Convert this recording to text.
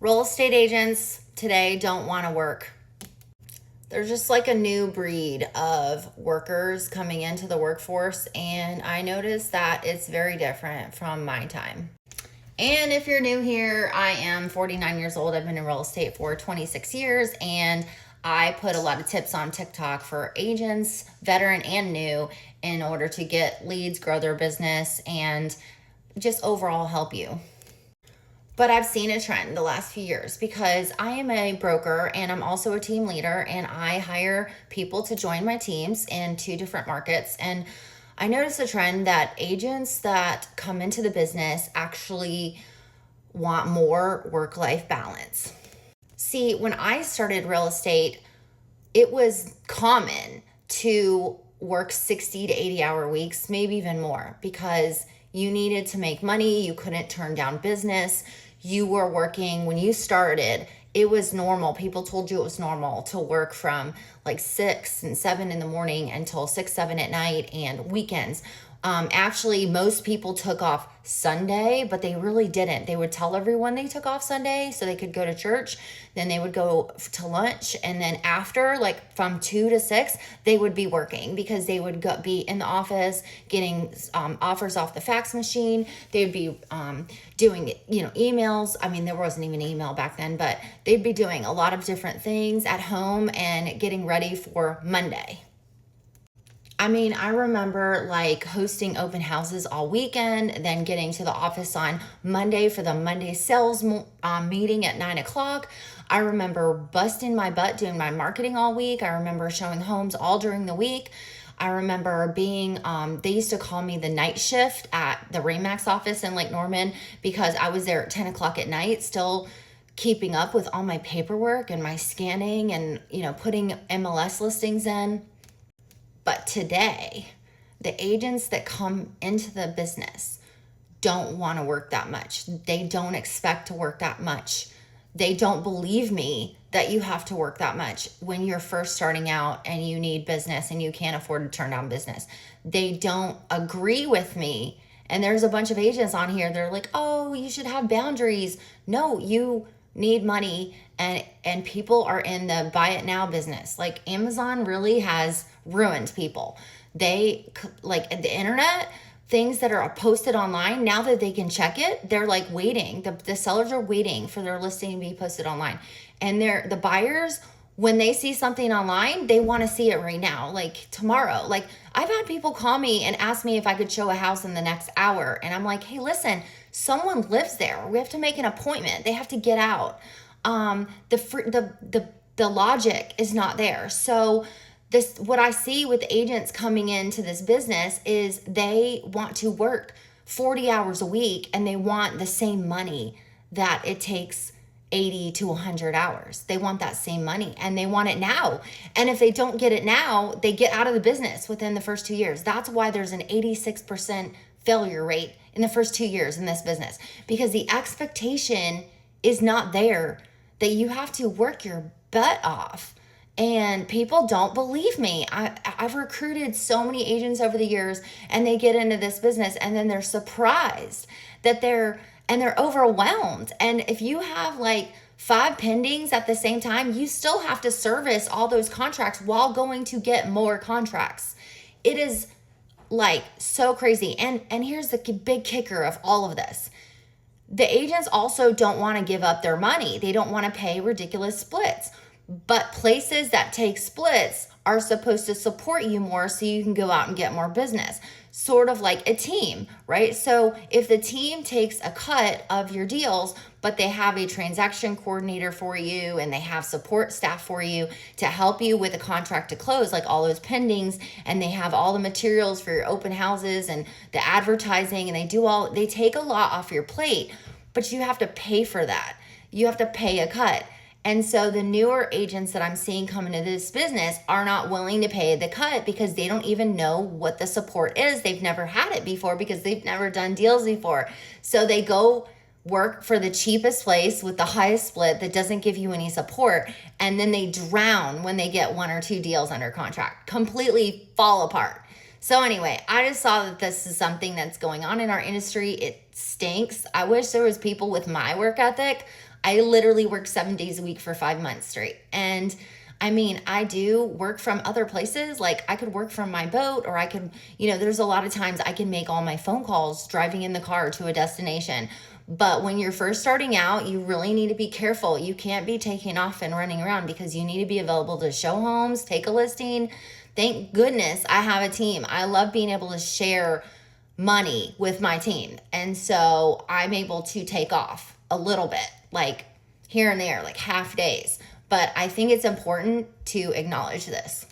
Real estate agents today don't want to work. They're just like a new breed of workers coming into the workforce, and I noticed that it's very different from my time. And if you're new here, I am 49 years old. I've been in real estate for 26 years, and I put a lot of tips on TikTok for agents, veteran and new, in order to get leads, grow their business, and just overall help you. But I've seen a trend the last few years because I am a broker and I'm also a team leader, and I hire people to join my teams in 2 different markets. And I noticed a trend that agents that come into the business actually want more work-life balance. See, when I started real estate, it was common to work 60 to 80-hour weeks, maybe even more, because you needed to make money. You couldn't turn down business. You were working when you started. It was normal. People told you it was normal to work from like 6 and 7 in the morning until 6, 7 at night, and weekends. Actually, most people took off Sunday, but they really didn't. They would tell everyone they took off Sunday so they could go to church. Then they would go to lunch. And then after, like from 2 to 6, they would be working because they would be in the office getting offers off the fax machine. They would be doing, emails. I mean, there wasn't even email back then, but they'd be doing a lot of different things at home and getting ready for Monday. I mean, I remember like hosting open houses all weekend, then getting to the office on Monday for the Monday sales meeting at 9 o'clock. I remember busting my butt doing my marketing all week. I remember showing homes all during the week. I remember being, they used to call me the night shift at the Remax office in Lake Norman because I was there at 10 o'clock at night, still keeping up with all my paperwork and my scanning and, putting MLS listings in. But today, the agents that come into the business don't want to work that much. They don't expect to work that much. They don't believe me that you have to work that much when you're first starting out and you need business and you can't afford to turn down business. They don't agree with me. And there's a bunch of agents on here. They're like, oh, you should have boundaries. No, you need money, and people are in the buy it now business. Like Amazon really has ruined people. They like the internet, things that are posted online, now that they can check it, they're like waiting. The sellers are waiting for their listing to be posted online. And the buyers, when they see something online, they want to see it right now, like tomorrow. Like I've had people call me and ask me if I could show a house in the next hour. And I'm like, hey, listen, someone lives there. We have to make an appointment. They have to get out. The logic is not there. So what I see with agents coming into this business is they want to work 40 hours a week and they want the same money that it takes 80 to 100 hours. They want that same money and they want it now. And if they don't get it now, they get out of the business within the first 2 years. That's why there's an 86% failure rate in the first 2 years in this business, because the expectation is not there that you have to work your butt off. And people don't believe me. I've recruited so many agents over the years, and they get into this business and then they're surprised that they're overwhelmed. And if you have like 5 pendings at the same time, you still have to service all those contracts while going to get more contracts. It is like so crazy. And here's the big kicker of all of this. The agents also don't want to give up their money. They don't want to pay ridiculous splits. But places that take splits are supposed to support you more so you can go out and get more business. Sort of like a team, right? So if the team takes a cut of your deals, but they have a transaction coordinator for you and they have support staff for you to help you with a contract to close, like all those pendings, and they have all the materials for your open houses and the advertising, and they take a lot off your plate, but you have to pay for that. You have to pay a cut. And so the newer agents that I'm seeing come into this business are not willing to pay the cut because they don't even know what the support is. They've never had it before because they've never done deals before. So they go work for the cheapest place with the highest split that doesn't give you any support. And then they drown when they get 1 or 2 deals under contract, completely fall apart. So anyway, I just saw that this is something that's going on in our industry. It stinks. I wish there was people with my work ethic. I literally worked 7 days a week for 5 months straight. And I mean, I do work from other places. Like I could work from my boat, or I could, there's a lot of times I can make all my phone calls driving in the car to a destination. But when you're first starting out, you really need to be careful. You can't be taking off and running around, because you need to be available to show homes, take a listing. Thank goodness I have a team. I love being able to share money with my team. And so I'm able to take off a little bit, like here and there, like half days. But I think it's important to acknowledge this.